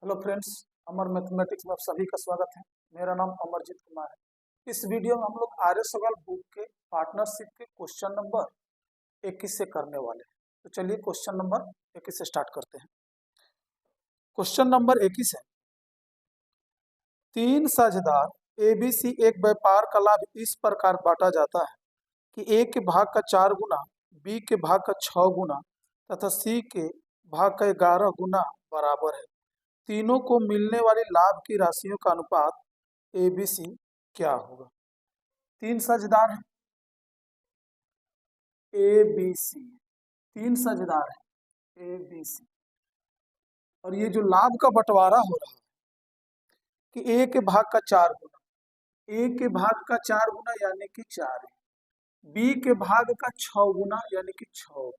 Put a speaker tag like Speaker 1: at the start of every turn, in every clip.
Speaker 1: Hello friends, अमर mathematics में आप सभी का स्वागत है। मेरा नाम अमरजीत कुमार है। इस वीडियो में हम लोग आर्य सवाल बुक के पार्टनरशिप के क्वेश्चन नंबर 21 से करने वाले हैं। तो चलिए क्वेश्चन नंबर 21 से स्टार्ट करते हैं। क्वेश्चन नंबर 21 है, तीन साझेदार एबीसी एक व्यापार का लाभ इस प्रकार बांटा जाता है कि ए के भाग का 4 गुना, बी के भाग का 6 गुना तथा सी के भाग का 11 गुना बराबर है। तीनों को मिलने वाली लाभ की राशियों का अनुपात एबीसी क्या होगा। तीन साझेदार हैं एबीसी, तीन साझेदार हैं एबीसी, और ये जो लाभ का बंटवारा हो रहा है कि ए के भाग का 4 गुना, ए के भाग का 4 गुना यानी कि 4 है, बी के भाग का 6 गुना यानी कि 6,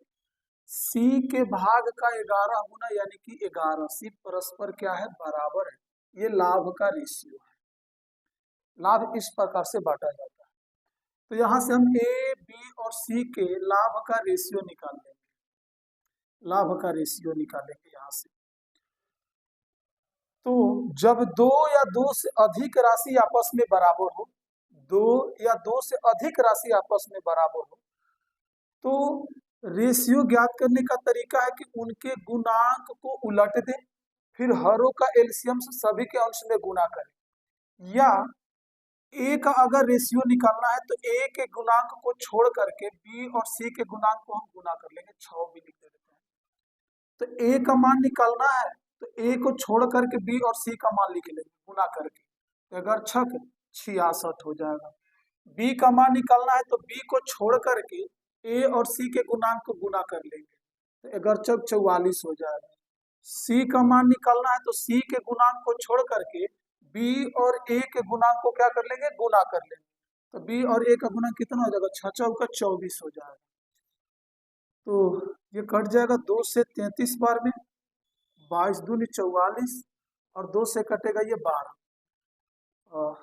Speaker 1: सी के भाग का 11 गुना यानी कि 11, सी परस्पर क्या है, बराबर है। ये लाभ का रेशियो है। लाभ इस प्रकार से बांटा जाता है। तो यहां से हम ए, बी और सी के लाभ का रेशियो निकाल लेंगे। लाभ का रेशियो निकालेंगे यहां से। तो जब दो या दो से अधिक राशि आपस में बराबर हो, दो या दो से अधिक राशि आपस में बराबर हो, तो रेशियो ज्ञात करने का तरीका है कि उनके गुणांक को उलट दें, फिर हरों का एलसीएम से सभी के अंश में गुणा करें, या ए का अगर रेशियो निकालना है तो ए के गुणांक को छोड़ करके बी और सी के गुणांक को हम गुना कर लेंगे, 6 भी लिख देते हैं। तो ए का मान निकालना है तो ए को छोड़ करके बी और सी का मान लिख लेंगे गुना करके, अगर 6 66 हो जाएगा। बी का मान निकालना है तो बी को छोड़ करके ए और सी के गुणांक को गुना कर लेंगे, तो अगर 44 हो जाएगा। सी का मान निकालना है तो सी के गुणांक को छोड़ करके बी और ए के गुणांक को क्या कर लेंगे, गुना कर लेंगे, तो बी और ए का गुणा कितना हो जाएगा, 6 चौका 24 हो जाएगा। तो ये कट जाएगा 2 से 33 बार में, 22 दूनी 44, और 2 से कटेगा ये 12, और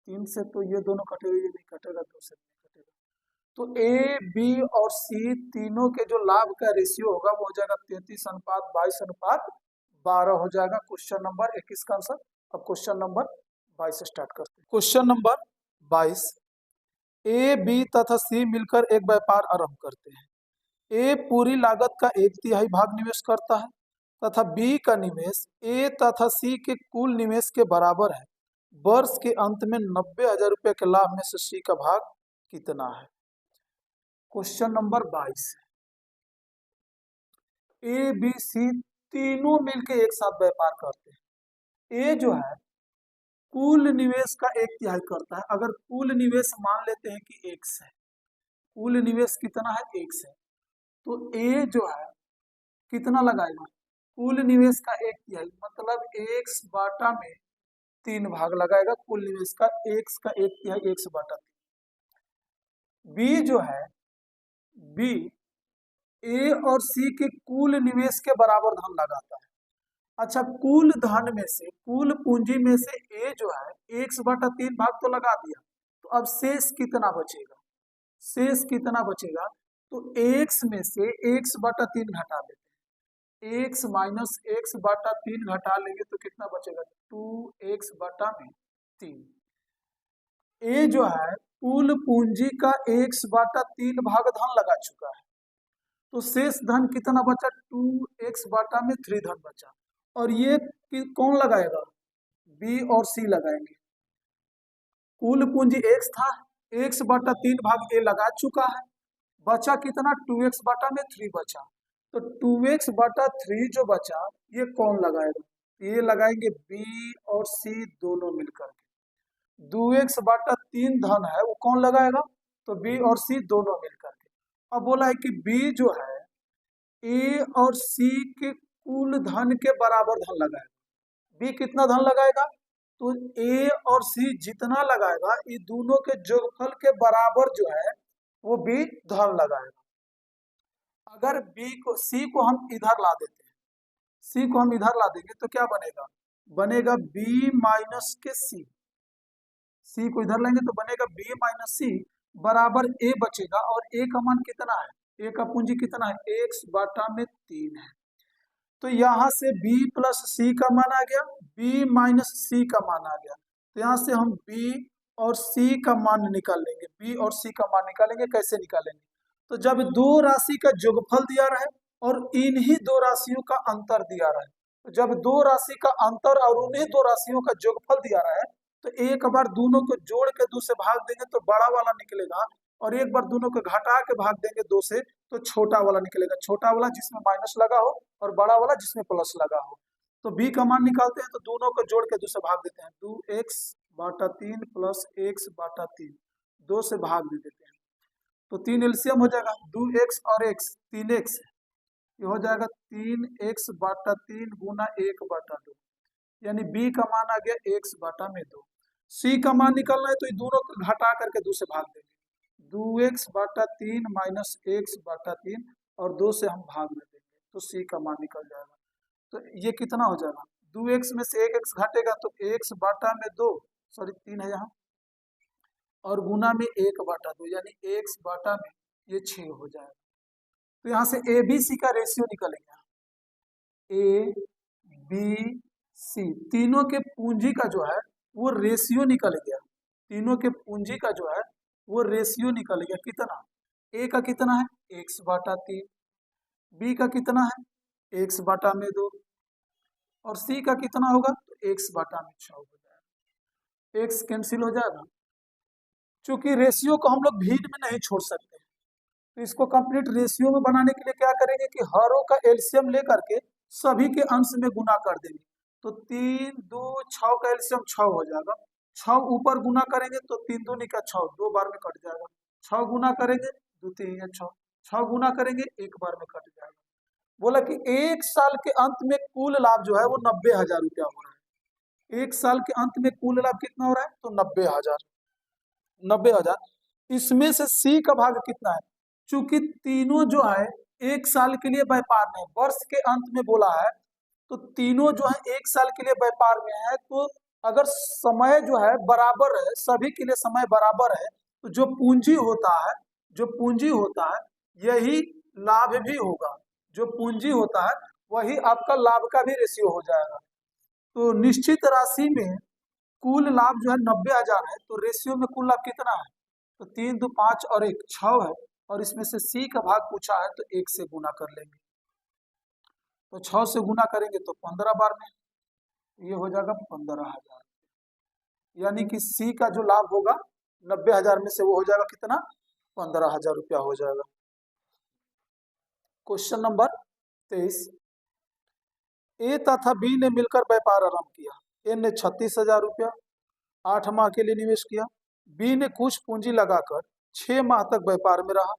Speaker 1: 3 से तो ये दोनों कटेगा, ये नहीं कटेगा, 2 से नहीं कटेगा। तो ए, बी और सी तीनों के जो लाभ का रेशियो होगा वो हो जाएगा 33:22:12 हो जाएगा। क्वेश्चन नंबर 21 का आंसर। अब क्वेश्चन नंबर 22 से स्टार्ट करते हैं। क्वेश्चन नंबर 22, ए, बी तथा सी मिलकर एक व्यापार आरंभ करते हैं। ए पूरी लागत का 1/3 भाग निवेश करता है तथा बी का निवेश ए तथा सी के कुल निवेश के बराबर है। वर्ष के अंत में 90,000 रुपये के लाभ में से सी का भाग कितना है। क्वेश्चन नंबर 22, ए, बी, सी तीनों मिलके एक साथ व्यापार करते हैं। ए जो है कुल निवेश का 1/3 करता है। अगर कुल निवेश मान लेते हैं कि x है, कुल निवेश कितना है, x है, तो ए जो है कितना लगाएगा, कुल निवेश का 1/3 मतलब x बाटा में 3 भाग लगाएगा। कुल निवेश का x का 1/3 x बाटा 3। बी जो है, बी ए और सी के कुल निवेश के बराबर धन लगाता है। अच्छा, कुल धन में से, कुल पूंजी में से ए जो है x बटा 3 भाग तो लगा दिया, तो अब शेष कितना बचेगा, शेष कितना बचेगा, तो x में से x बटा 3 घटा लेते हैं, x माइनस x बटा 3 घटा लेंगे तो कितना बचेगा, 2x बटा में 3। ए जो है कुल पूंजी का x बटा 3 भाग धन लगा चुका है, तो शेष धन कितना बचा, 2x बटा में 3 धन बचा, और ये कौन लगाएगा, बी और सी लगाएंगे। कुल पूंजी x था, x बटा 3 भाग ए लगा चुका है, बचा कितना, 2x बटा में 3 बचा, तो 2x बटा 3 जो बचा ये कौन लगाएगा, ये लगाएंगे बी और सी दोनों मिलकर के। 2x बटा 3 धन है वो कौन लगाएगा, तो बी और सी दोनों मिलकर के। अब बोला है कि बी जो है ए और सी के कुल धन के बराबर धन लगाएगा। बी कितना धन लगाएगा, तो ए और सी जितना लगाएगा ये दोनों के जोगफल के बराबर जो है वो बी धन लगाएगा। अगर बी को, सी को हम इधर ला देते हैं, सी को हम इधर ला देंगे तो क्या बनेगा, बनेगा बी माइनस के सी, सी को इधर लेंगे तो बनेगा बी माइनस सी बराबर ए बचेगा, और ए का मान कितना है, ए का पूंजी कितना है, x बटा में 3 है। तो यहाँ से b प्लस सी का मान आ गया, b माइनस सी का मान आ गया। तो यहाँ से हम b और c का मान निकाल लेंगे। b और c का मान निकालेंगे, कैसे निकालेंगे? तो जब दो राशि का योगफल दिया रहे और इन्हीं दो राशियों का अंतर दिया रहे, तो जब दो राशि का अंतर और उन्हीं दो राशियों का योगफल दिया रहा है, तो एक बार दोनों को जोड़ के 2 से भाग देंगे तो बड़ा वाला निकलेगा, और एक बार दोनों को घटा के भाग देंगे 2 से तो छोटा वाला निकलेगा। छोटा वाला जिसमें माइनस लगा हो और बड़ा वाला जिसमें प्लस लगा हो। तो b का मान निकालते हैं, तो दोनों को जोड़ के 2 से भाग देते हैं। 2x/3 प्लस x/3, 2 से भाग दे देते हैं तो 3 एलसीएम हो जाएगा। 2x और x 3x, ये हो जाएगा 3x/3 गुना 1/2, यानी b का मान आ गया x/2। c का मान निकालना है तो ये दोनों को घटा करके 2 से भाग देंगे। 2x/3 माइनस x/3 और 2 से हम भाग में देंगे तो c का मान निकल जाएगा। तो ये कितना हो जाएगा? 2x में से 1x घटेगा तो x/2, सॉरी 3 है यहाँ, और गुना में 1/2, यानी x/में ये 6 हो जाएगा। तो यहाँ से ए बी सी का रेशियो निकलेगा। ए बी सी तीनों के पूंजी का जो है वो रेशियो निकल गया। तीनों के पूंजी का जो है वो रेशियो निकल गया। कितना? ए का कितना है? x/3, बी का कितना है? x/2, और सी का कितना होगा? तो x/6 हो जाएगा। x कैंसिल हो जाएगा। चूंकि रेशियो को हम लोग भीड़ में नहीं छोड़ सकते, तो इसको कंप्लीट रेशियो में बनाने के लिए क्या करेंगे कि हरों का एलसीएम लेकर के सभी के अंश में गुना कर देंगे। तो 3 2 6 का एलसीएम 6 हो जाएगा। 6 ऊपर गुना करेंगे तो 3 दूनी का 6, 2 बार में कट जाएगा। 6 गुना करेंगे 2 3 या 6, 6 गुना करेंगे 1 बार में कट जाएगा। बोला कि एक साल के अंत में कुल लाभ जो है वो 90,000 रुपया हो रहा है। एक साल के अंत में कुल लाभ कितना हो रहा है? तो 90,000। 90,000 इसमें से सी का भाग कितना है? चूंकि तीनों जो है एक साल के लिए व्यापार में, वर्ष के अंत में बोला है, तो तीनों जो है एक साल के लिए व्यापार में है, तो अगर समय जो है बराबर है, सभी के लिए समय बराबर है, तो जो पूंजी होता है यही लाभ भी होगा। जो पूंजी होता है वही आपका लाभ का भी रेशियो हो जाएगा। तो निश्चित राशि में कुल लाभ जो है 90,000 है, तो रेशियो में कुल लाभ कितना है? तो 3 2 5 और 1 6 है, और इसमें से सी का भाग पूछा है तो 1 से गुना कर लेंगे। तो 6 से गुना करेंगे तो 15 बार में, ये हो जाएगा 15,000। यानी कि सी का जो लाभ होगा 90,000 में से वो हो जाएगा कितना? 15,000 रुपया हो जाएगा। क्वेश्चन नंबर 23, ए तथा बी ने मिलकर व्यापार आरंभ किया। ए ने 36,000 रुपया 8 माह के लिए निवेश किया। बी ने कुछ पूंजी लगाकर 6 माह तक व्यापार में रहा।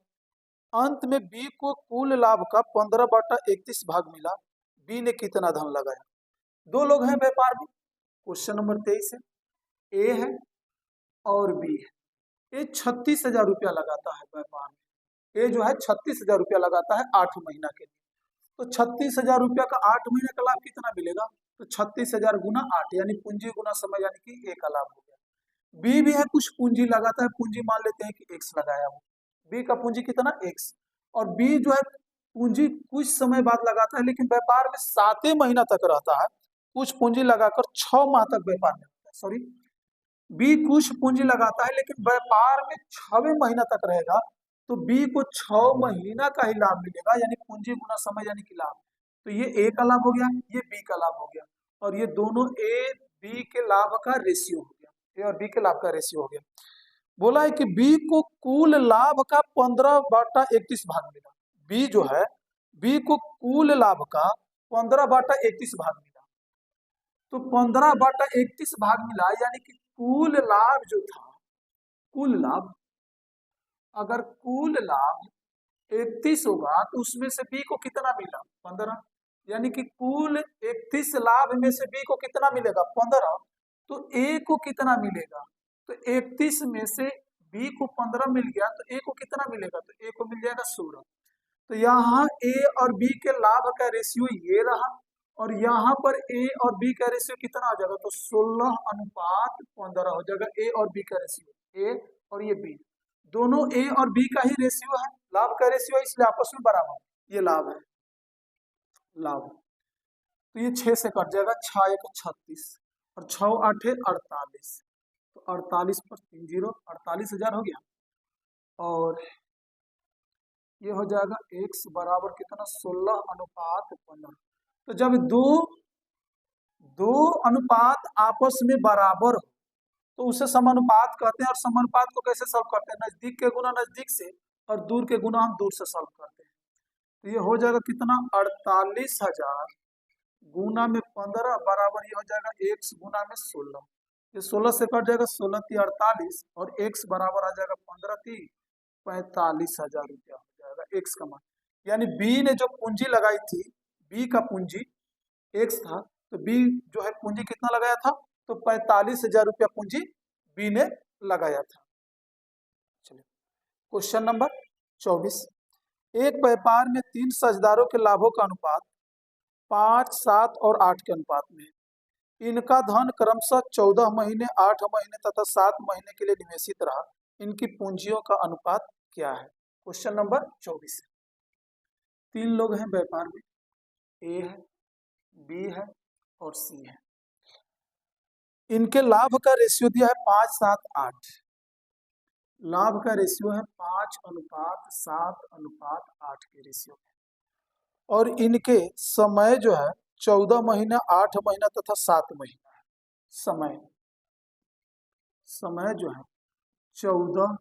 Speaker 1: अंत में बी को कुल लाभ का 15/31 भाग मिला। बी ने कितना धन लगाया? 2 लोग हैं व्यापार में। क्वेश्चन नंबर 23 है, ए है और बी है। ए 36,000 रुपया लगाता है व्यापार में। ए जो है 36,000 रुपया लगाता है 8 महीना के लिए। तो 36,000 रुपया का 8 महीने का लाभ कितना मिलेगा? तो 36,000 गुना 8, यानी पूंजी गुना समय, यानी कि ए का लाभ हो गया। बी भी है, कुछ पूंजी लगाता है, पूंजी मान लेते हैं कि x लगाया हो। बी का पूंजी कितना? x। और बी जो है पूंजी कुछ समय बाद लगाता है, लेकिन व्यापार में 7 महीना तक रहता है। कुछ पूंजी लगाकर 6 माह तक व्यापार में रहता है। सॉरी, बी कुछ पूंजी लगाता है लेकिन व्यापार में 6वें महीना तक रहेगा, तो बी को 6 महीना का ही लाभ मिलेगा, यानी पूंजी गुना समय यानी कि लाभ। तो ये ए का लाभ हो गया, ये बी का लाभ हो गया, और ये दोनों ए बी के लाभ का रेशियो हो गया। ए और बी के लाभ का रेशियो हो गया। बोला है कि बी को कुल लाभ का 15/31 भाग मिला। बी जो है, बी को कुल लाभ का 15/31 भाग मिला। तो 15/31 भाग मिला, यानी कि कुल लाभ जो था, कुल लाभ, अगर कुल लाभ 31 होगा तो उसमें से बी को कितना मिला? 15। यानी कि कुल 31 लाभ में से बी को कितना मिलेगा? 15। तो ए को कितना मिलेगा? तो 31 में से बी को 15 मिल गया, तो ए को कितना मिलेगा? तो ए को मिल जाएगा 16। तो यहाँ ए और बी के लाभ का रेशियो ये रहा, और यहाँ पर ए और बी का रेशियो कितना हो जाएगा? तो 16:15 हो जाएगा ए और बी का रेशियो। ए और ये बी दोनों ए और बी का ही रेशियो है, लाभ का रेशियो है, इसलिए आपस में बराबर। ये लाभ है, लाभ। तो ये 6 से कट जाएगा, 6 एक 36 और 6 8 48, तो 48 पर 3 जीरो, 48,000 हो गया। और ये हो जाएगा x बराबर कितना, 16:15। तो जब दो अनुपात आपस में बराबर हो तो उसे समानुपात कहते हैं। और समानुपात को कैसे सॉल्व करते हैं, नजदीक के गुना नजदीक से और दूर के गुना हम दूर से सॉल्व करते हैं। तो ये हो जाएगा कितना, 48,000 गुना में 15 बराबर ये हो जाएगा x गुना में 16। ये 16 से कट जाएगा, 16 × 48 और x बराबर आ जाएगा 15 × 3 45,000 रुपया हो जाएगा x का मान। यानी बी ने जो पूंजी लगाई थी, बी का पूंजी x था, तो बी जो है पूंजी कितना लगाया था, तो 45,000 रुपया पूंजी बी ने लगाया था। चलिए क्वेश्चन नंबर 24। एक व्यापार में 3 साझेदारों के लाभों का अनुपात 5, 7 और 8 के अनुपात में है। इनका धन क्रमशः 14 महीने, 8 महीने तथा 7 महीने के लिए निवेशित रहा। इनकी पूंजियों का अनुपात क्या है। Question number 24। 3 लोग हैं व्यापार में, ए है, बी है और सी है। इनके लाभ का रेशियो दिया है 5, 7, 8। लाभ का रेशियो है 5:7:8 के रेशियो में। और इनके समय जो है 14 महीना, 8 महीना तथा 7 महीना है। समय जो है 14,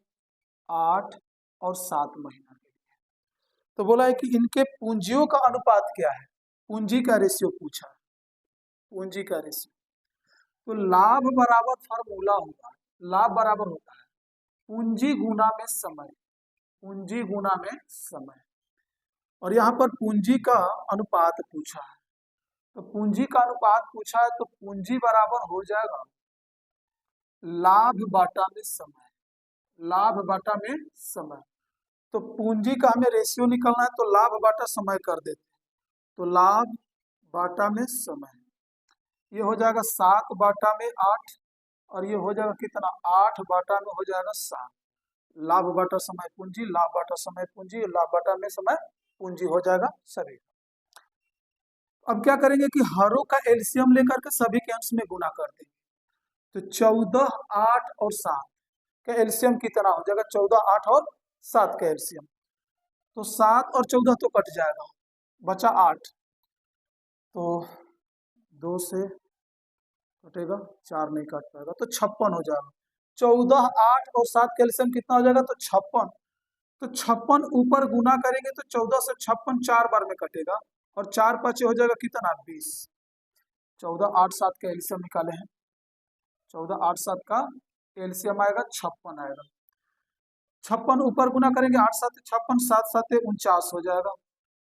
Speaker 1: 8 और 7 महीना के लिए। तो बोला है कि इनके पूंजियों का अनुपात क्या है, पूंजी का रेशियो पूछा है, पूंजी का रेशियो। तो लाभ बराबर फॉर्मूला होगा, लाभ बराबर होता है पूंजी गुना में समय, पूंजी गुना में समय। और यहाँ पर पूंजी का अनुपात पूछा है, तो पूंजी का अनुपात पूछा है तो पूंजी बराबर हो जाएगा लाभ बाटा में समय, लाभ बाटा में समय। तो पूंजी का हमें रेशियो निकालना है, तो लाभ बाटा समय कर देते हैं, तो लाभ बाटा में समय ये हो जाएगा 7 बाटा में 8 और ये हो जाएगा कितना, 8 बाटा में हो जाएगा 7। लाभ बाटा समय पूंजी, लाभ बाटा समय पूंजी, लाभ बाटा में समय पूंजी हो जाएगा सभी। अब क्या करेंगे कि हरों का एलसीएम लेकर के सभी के अंश में गुना कर देंगे। तो 14, 8 और 7 का एलसीएम कितना हो जाएगा, 14, 8 और 7 का एलसीएम। तो 7 और 14 तो कट जाएगा, बचा 8, तो 2 से कटेगा, 4 नहीं काट पाएगा, तो 56 हो जाएगा। 14, 8 और 7 का एलसीएम कितना हो जाएगा, तो 56। तो 56 ऊपर गुना करेंगे तो 14 से 56 4 बार में कटेगा और 4 5 हो जाएगा कितना, 20। 14, 8, 7 का एलसीएम निकाले हैं, 14, 8, 7 का एलसीएम आएगा 56 आएगा। 56 ऊपर गुना करेंगे, 8 7 56, 7 7 49 हो जाएगा।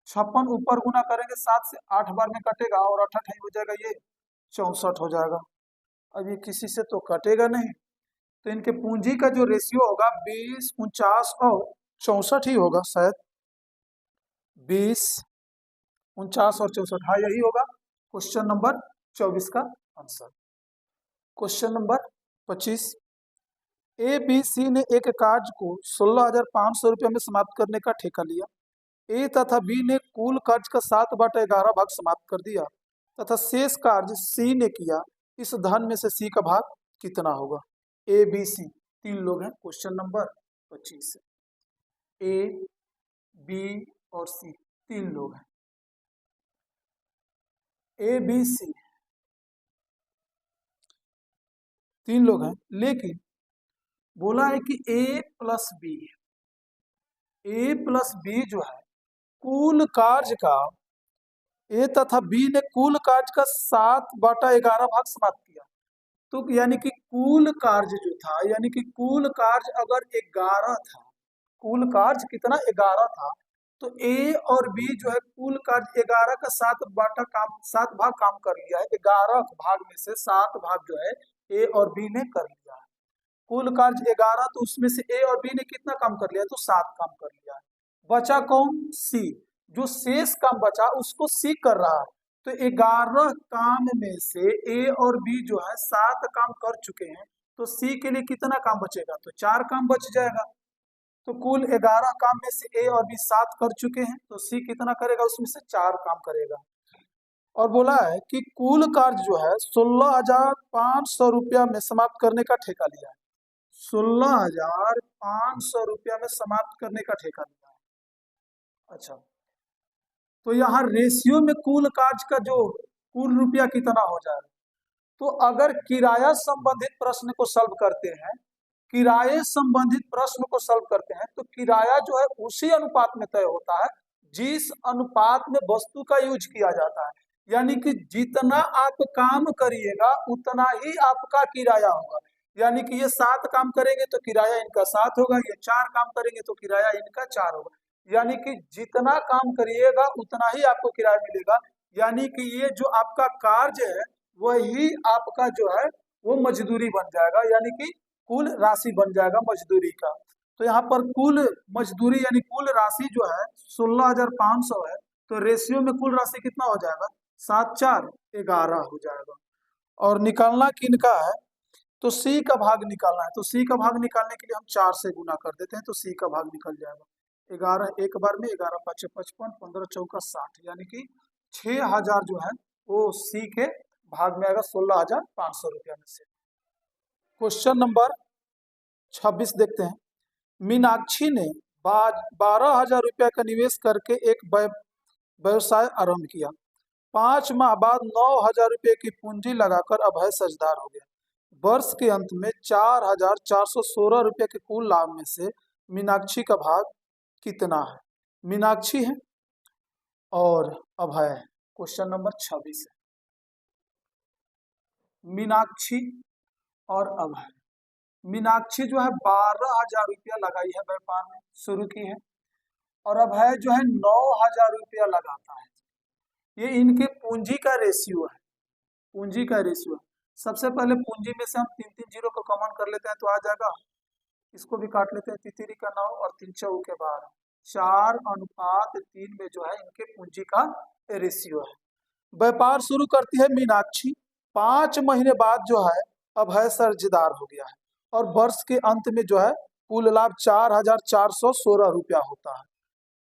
Speaker 1: 56 ऊपर गुना करेंगे 7 से 8 बार में कटेगा और 8 हो जाएगा, ये 64 हो जाएगा। अब ये किसी से तो कटेगा नहीं, तो इनके पूंजी का जो रेशियो होगा 20, 49 और 64 ही होगा शायद, 20, 49 और 64, हाँ यही होगा क्वेश्चन नंबर 24 का answer. Question number 25। A B C ने एक कार्य को 16,500 रुपये में समाप्त करने का ठेका लिया। ए तथा बी ने कुल कार्य का 7/11 भाग समाप्त कर दिया तथा शेष कार्य सी ने किया। इस धन में से सी का भाग कितना होगा। ए बी सी 3 लोग हैं। Question number 25। ए बी और सी 3 लोग हैं। ए बी सी 3 लोग हैं, लेकिन बोला है कि ए प्लस बी जो है कुल कार्य का, ए तथा बी ने कुल कार्य का 7/11 भाग समाप्त किया। तो यानी कि कुल कार्य जो था, यानी कि कुल कार्य अगर 11 था, कुल कार्य कितना 11 था, तो ए और बी जो है कुल कार्य 11 का 7 भाग काम कर लिया है। 11 भाग में से 7 भाग जो है ए और बी ने कर लिया है। कुल कार्य 11, तो उसमें से ए और बी ने कितना काम कर लिया, तो 7 काम कर लिया है। बचा कौन, सी। जो शेष काम बचा उसको सी कर रहा है। तो 11 काम में से ए और बी जो है 7 काम कर चुके हैं, तो सी के लिए कितना काम बचेगा, तो 4 काम बच जाएगा। तो कुल 11 काम में से ए और बी 7 कर चुके हैं, तो सी कितना करेगा, उसमें से 4 काम करेगा। और बोला है कि कुल कार्य जो है 16,500 रुपया में समाप्त करने का ठेका लिया है। 16,500 रुपया में समाप्त करने का ठेका लिया है। अच्छा, तो यहाँ रेशियो में कुल कार्य का जो कुल रुपया कितना हो जाएगा, तो अगर किराया संबंधित प्रश्न को सॉल्व करते हैं, किराए संबंधित प्रश्न को सॉल्व करते हैं, तो किराया जो है उसी अनुपात में तय होता है जिस अनुपात में वस्तु का यूज किया जाता है। यानी कि जितना आप काम करिएगा उतना ही आपका किराया होगा। यानी कि ये 7 काम करेंगे तो किराया इनका 7 होगा, ये 4 काम करेंगे तो किराया इनका 4 होगा। यानी कि जितना काम करिएगा उतना ही आपको किराया मिलेगा। यानी कि ये जो आपका कार्य है वही आपका जो है वो मजदूरी बन जाएगा, यानी कि कुल राशि बन जाएगा मजदूरी का। तो यहाँ पर कुल मजदूरी यानी कुल राशि जो है 16,500 है, तो रेशियो में कुल राशि कितना हो जाएगा, 7 4 11 हो जाएगा। और निकालना किनका है, तो सी का भाग निकालना है। तो सी का भाग निकालने के लिए हम 4 से गुना कर देते हैं, तो सी का भाग निकल जाएगा 11 एक बार में, 11 5 55, 15 चौका 60, यानी कि 6,000 जो है वो सी के भाग में आएगा 16,500 रुपया में से। क्वेश्चन नंबर 26 देखते हैं। मीनाक्षी ने 12,000 रुपया का निवेश करके एक व्यवसाय आरंभ किया। 5 माह बाद 9,000 रुपये की पूंजी लगाकर अभय साझेदार हो गया। वर्ष के अंत में 4,416 रुपये के कुल लाभ में से मीनाक्षी का भाग कितना है। मीनाक्षी है और अभय है। क्वेश्चन नंबर 26 है। मीनाक्षी और अभय। मीनाक्षी जो है 12,000 रुपया लगाई है, व्यापार में शुरू की है, और अभय जो है 9,000 रुपया लगाता है। ये इनके पूंजी का रेशियो है, पूंजी का रेशियो है। सबसे पहले पूंजी में से हम 3 जीरो को कॉमन कर लेते हैं तो आ जाएगा, इसको भी काट लेते हैं, 3 का 9 और 3 चौके 12, 4:3 में जो है इनके पूंजी का रेशियो है। व्यापार शुरू करती है मीनाक्षी, 5 महीने बाद जो है अभय साझेदार हो गया है, और वर्ष के अंत में जो है कुल लाभ 4,416 रुपया होता है।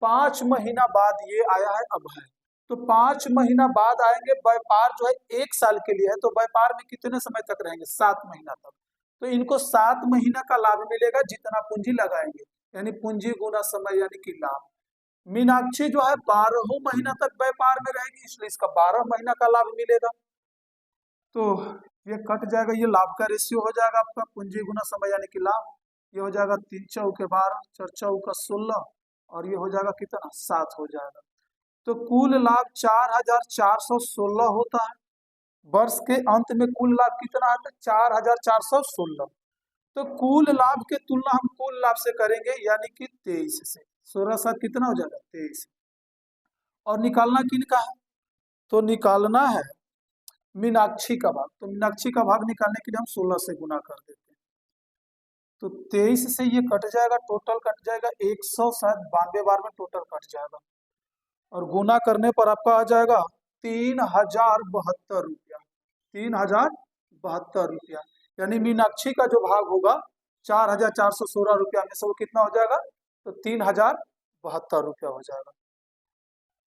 Speaker 1: 5 महीना बाद ये आया है अभय, तो 5 महीना बाद आएंगे। व्यापार जो है 1 साल के लिए है, तो व्यापार में कितने समय तक रहेंगे, 7 महीना तक। तो इनको 7 महीना का लाभ मिलेगा जितना पूंजी लगाएंगे, यानी पूंजी गुना समय यानी कि लाभ। मीनाक्षी जो है 12 महीना तक व्यापार में रहेगी, इसलिए इसका 12 महीना का लाभ मिलेगा। तो ये कट जाएगा, ये लाभ का रेशियो हो जाएगा आपका, पूंजी गुना समय यानी कि लाभ। ये हो जाएगा 3 चौके 12, 4 चौका 16, और ये हो जाएगा कितना, 7 हो जाएगा। तो कुल लाभ 4,416 होता है। वर्ष के अंत में कुल लाभ कितना आता है, 4,416। तो कुल लाभ के तुलना हम कुल लाभ से करेंगे, यानी कि 23 से। 16 7 कितना हो जाएगा, 23। और निकालना किनका है, तो निकालना है मीनाक्षी का भाग। तो मीनाक्षी का भाग निकालने के लिए हम 16 से गुना कर देते हैं, तो 23 से ये कट जाएगा, टोटल कट जाएगा 192 बार में टोटल कट जाएगा, और गुना करने पर आपका आ जाएगा 3,072 रुपया, 3,072 रुपया। यानी मीनाक्षी का जो भाग होगा 4,416 रुपया में से वो कितना हो जाएगा, तो 3,072 रुपया हो जाएगा।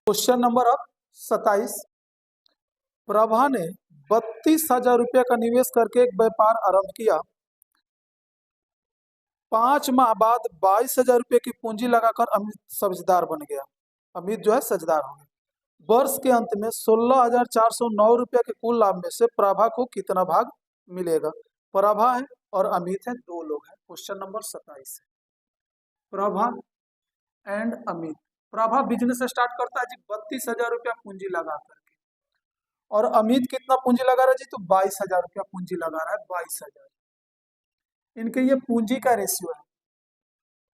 Speaker 1: क्वेश्चन नंबर अब 27। प्रभा ने 32,000 रुपया का निवेश करके एक व्यापार आरंभ किया। 5 माह बाद 22,000 रुपये की पूंजी लगाकर अमित साझेदार बन गया। अमित जो है साझेदार हो गया। वर्ष के अंत में 16,409 रुपये के कुल लाभ में से प्रभा को कितना भाग मिलेगा। प्रभा है और अमित है, 2 लोग हैं। क्वेश्चन नंबर 27 है। Prabha and Amit. Prabha business start करता है जी 32,000 रुपया पूंजी लगा करके, और अमित कितना पूंजी लगा रहा है जी, तो 22,000 रुपया पूंजी लगा रहा है, 22,000। इनके ये पूंजी का रेशियो है,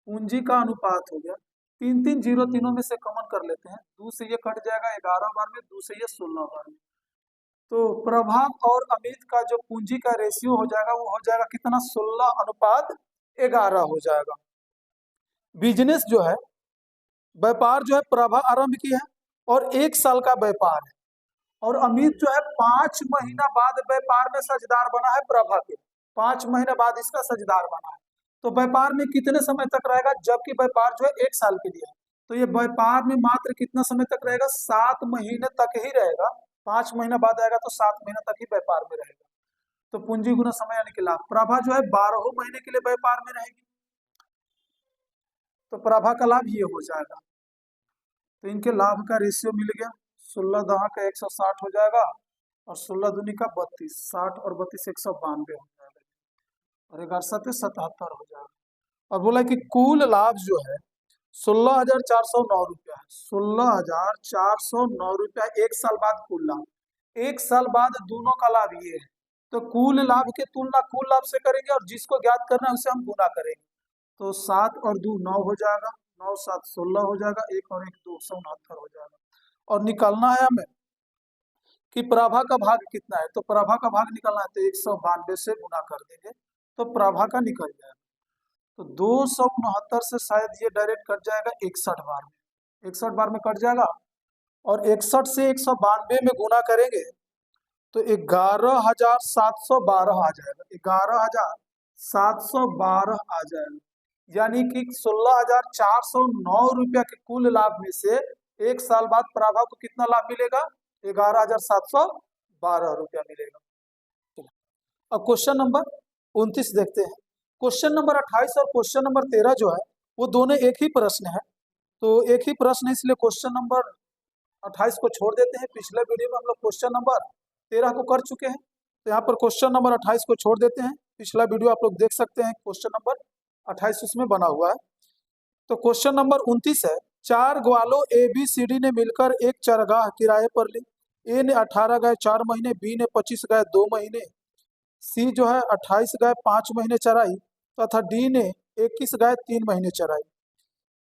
Speaker 1: पूंजी का अनुपात हो गया। 3 जीरो तीनों में से कॉमन कर लेते हैं, 2 से ये कट जाएगा 11 बार में, 2 से ये 16 बार में। तो प्रभा और अमित का जो पूंजी का रेशियो हो जाएगा वो हो जाएगा कितना, 16:11 हो जाएगा। बिजनेस जो है, व्यापार जो है प्रभा आरंभ की है और 1 साल का व्यापार है, और अमित जो है 5 महीना बाद व्यापार में साझेदार बना है प्रभा के, 5 महीने बाद इसका साझेदार बना है। तो व्यापार में कितने समय तक रहेगा, जबकि व्यापार जो है 1 साल के लिए है, तो ये व्यापार में मात्र कितना समय तक रहेगा, 7 महीने तक ही रहेगा। 5 महीना बाद आएगा तो 7 महीना तक ही व्यापार में रहेगा। तो पूंजी गुना समय यानी कि लाभ। प्रभा जो है 12 महीने के लिए व्यापार में रहेगी, तो प्रभा का लाभ ये हो जाएगा। तो इनके लाभ का रेशियो मिल गया, 16 दहा का 160 हो जाएगा और 16 दूनी का 32, 60 और 32 192 हो जाएगा और 11 7 77 हो जाएगा। और बोला कि कुल लाभ जो है 16,409 रुपया है, 16,409 रुपया एक साल बाद कुल लाभ, एक साल बाद दोनों का लाभ ये है। तो कुल लाभ के तुलना कुल लाभ से करेंगे और जिसको ज्ञात करना है उसे हम गुना करेंगे। तो 7 और 2 9 हो जाएगा, 9 7 16 हो जाएगा, 1 और 1 2 69 हो जाएगा। और निकालना है हमें कि प्रभा का भाग कितना है, तो प्रभा का भाग निकालना है तो 192 से गुना कर देंगे तो प्रभा का निकल जाएगा। तो 269 से शायद ये डायरेक्ट कट जाएगा 61 बार में, 61 बार में कट जाएगा और 61 से 192 में गुना करेंगे तो 11,712 आ जाएगा, 11,712 आ जाएगा। यानी कि 16,409 रुपया के कुल लाभ में से एक साल बाद प्रभा को कितना लाभ मिलेगा, 11,712 रुपया मिलेगा। अब क्वेश्चन नंबर 29 देखते हैं। क्वेश्चन नंबर 28 और क्वेश्चन नंबर 13 जो है वो दोनों एक ही प्रश्न है, तो एक ही प्रश्न है इसलिए क्वेश्चन नंबर 28 को छोड़ देते हैं। पिछले वीडियो में हम लोग क्वेश्चन नंबर 13 को कर चुके हैं, तो यहाँ पर क्वेश्चन नंबर 28 को छोड़ देते हैं। पिछला वीडियो आप लोग देख सकते हैं, क्वेश्चन नंबर 28 उसमें बना हुआ है। तो क्वेश्चन नंबर 29 है, 4 ग्वालों ABCD ने मिलकर एक चरगाह किराए पर ली। ए ने 18 गाय 4 महीने, बी ने 25 गाय 2 महीने, सी जो है 28 गाय 5 महीने चराई तथा डी ने 21 गाय 3 महीने चराई।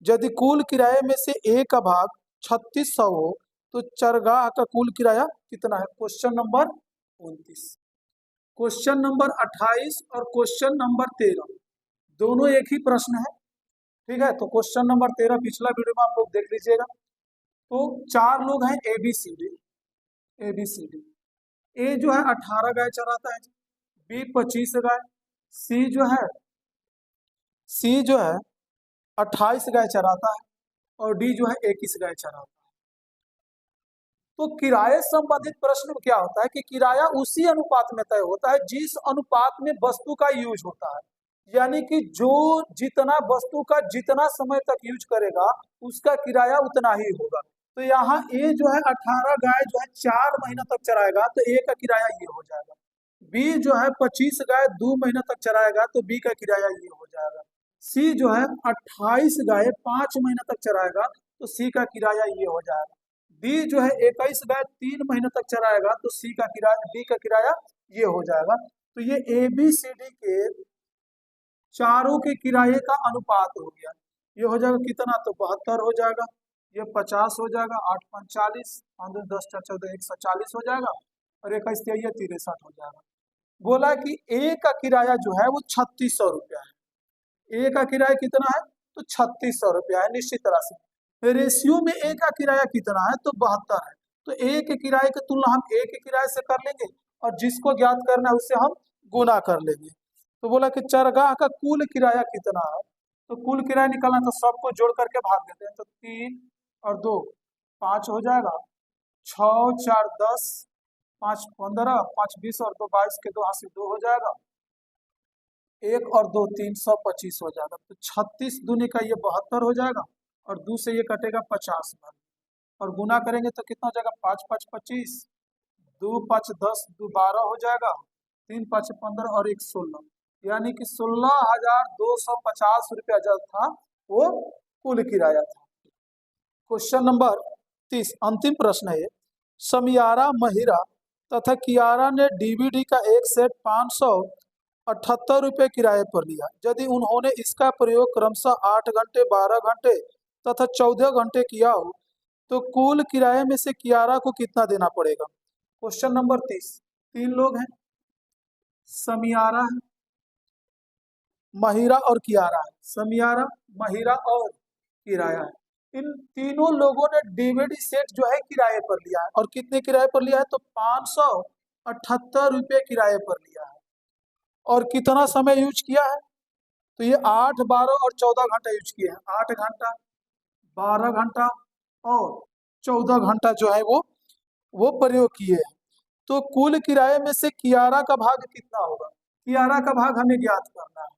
Speaker 1: यदि कुल किराए में से ए का भाग 3600 हो तो चरगाह का कुल किराया कितना है। क्वेश्चन नंबर 29, क्वेश्चन नंबर 28 और क्वेश्चन नंबर 13 दोनों एक ही प्रश्न है, ठीक है। तो क्वेश्चन नंबर 13 पिछला वीडियो में आप लोग देख लीजिएगा। तो 4 लोग हैं ABCD, ए जो है 18 गाय चराता है, बी 25 गाय, सी जो है 28 गाय चराता है और डी जो है 21 गाय चराता है। तो किराए संबंधित प्रश्न में क्या होता है कि किराया उसी अनुपात में तय होता है जिस अनुपात में वस्तु का यूज होता है, यानी कि जो जितना वस्तु का जितना समय तक यूज करेगा उसका किराया उतना ही होगा। तो यहाँ ए जो है 18 गाय जो है 4 महीना तक चराएगा तो ए का किराया ये हो जाएगा, बी जो है 25 गाय 2 महीना तक चराएगा तो बी का किराया ये हो जाएगा, सी जो है 28 गाय 5 महीना तक चराएगा तो सी का किराया ये हो जाएगा, डी जो है 21 गाय 3 महीने तक चराएगा तो सी का किराया डी का किराया ये हो जाएगा। तो ये ABCD के चारों के किराए का अनुपात हो गया, ये हो जाएगा कितना, तो 72 हो जाएगा, ये 50 हो जाएगा, 8 5 40, 5 10 4 14 140 हो जाएगा और 21 3 63 हो जाएगा। बोला कि ए का किराया जो है वो 3600 रुपया है, ए का किराया कितना है तो 3600 रुपया है निश्चित राशि। रेशियो में ए का किराया कितना है तो 72 है, तो ए के किराए की तुलना हम ए के किराए से कर लेंगे और जिसको ज्ञात करना है उससे हम गुना कर लेंगे। तो बोला कि चरगाह का कुल किराया कितना है, तो कुल किराया निकालना तो सबको जोड़ करके भाग देते हैं, तो 3 और 2 5 हो जाएगा, 6 4 10, 5 15, 5 20 और 2 22 के 2 हाथ से 2 हो जाएगा, 1 और 2 325 हो जाएगा। तो 36 दूनी का ये 72 हो जाएगा और 2 से ये कटेगा 50 बार और गुना करेंगे तो कितना हो जाएगा, 5 5 25, 2 5 10, 2 12 हो जाएगा, 3 5 15 और 1 16, यानी कि 16,250 रुपया जो था वो कुल किराया था। क्वेश्चन नंबर 30 अंतिम प्रश्न है, समियारा महिरा तथा कियारा ने DVD का एक सेट 578 रुपये किराए पर लिया। यदि उन्होंने इसका प्रयोग क्रमशः 8 घंटे 12 घंटे तथा 14 घंटे किया हो तो कुल किराए में से कियारा को कितना देना पड़ेगा। क्वेश्चन नंबर 30, 3 लोग हैं, समियारा है, महिरा और कियारा है, समियारा महिरा और किराया है। इन तीनों लोगों ने DVD सेट जो है किराए पर लिया है और कितने किराए पर लिया है तो 578 रुपये किराए पर लिया है और कितना समय यूज किया है तो ये 8 12 और 14 घंटा यूज किया है, 8 घंटा 12 घंटा और 14 घंटा जो है वो वो प्रयोग किए हैं। तो कुल किराए में से किराया का भाग कितना होगा, किराया का भाग हमें ज्ञात करना है।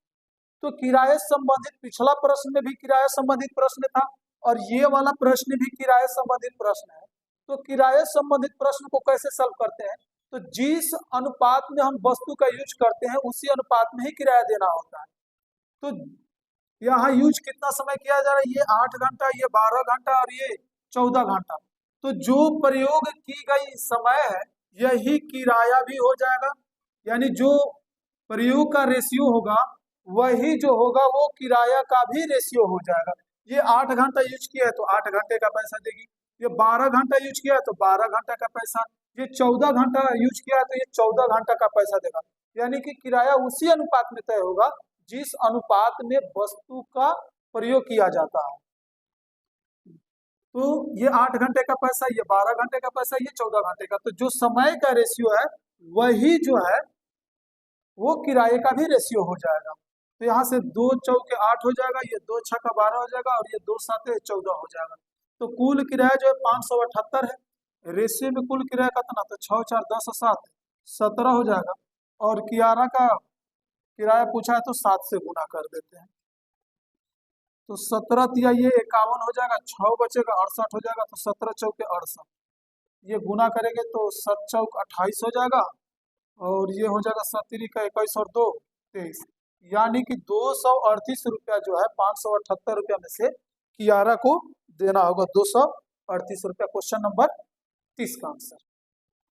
Speaker 1: तो किराए संबंधित पिछला प्रश्न में भी किराया संबंधित प्रश्न था और ये वाला प्रश्न भी किराए संबंधित प्रश्न है। तो किराए संबंधित प्रश्न को कैसे सॉल्व करते हैं, तो जिस अनुपात में हम वस्तु का यूज करते हैं उसी अनुपात में ही किराया देना होता है। तो यहाँ यूज कितना समय किया जा रहा है, ये 8 घंटा, ये 12 घंटा और ये 14 घंटा। तो जो प्रयोग की गई समय है यही किराया भी हो जाएगा, यानी जो प्रयोग का रेशियो होगा वही जो होगा वो किराया का भी रेशियो हो जाएगा। ये 8 घंटा यूज किया है तो 8 घंटे का पैसा देगी, ये 12 घंटा यूज किया है तो 12 घंटा का पैसा, ये 14 घंटा यूज किया है तो ये 14 घंटा का पैसा देगा। यानी कि किराया उसी अनुपात में तय होगा जिस अनुपात में वस्तु का प्रयोग किया जाता है। तो ये 8 घंटे का पैसा, ये 12 घंटे का पैसा, ये 14 घंटे का, तो जो समय का रेशियो है वही जो है वो किराए का भी रेशियो हो जाएगा। तो यहाँ से 2 चौके 8 हो जाएगा, ये 2 छक्का 12 हो जाएगा और ये 2 साते 14 हो जाएगा। तो कुल किराया जो है 578 है। रेशियो में कुल किराया कितना, तो 6 4 10 7 17 हो जाएगा। और किराया का किराया पूछा है तो 7 से गुना कर देते हैं। तो 17 तिया ये 51 हो जाएगा, 6 बचेगा 68 हो जाएगा, तो 17 चौके 68, ये गुना करेंगे तो 7 चौक 28 हो जाएगा और ये हो जाएगा 7 का 21 और 2 23, यानी कि 238 रुपया जो है 578 रुपया में से किराया को देना होगा 238 रुपया। क्वेश्चन नंबर 30 का आंसर।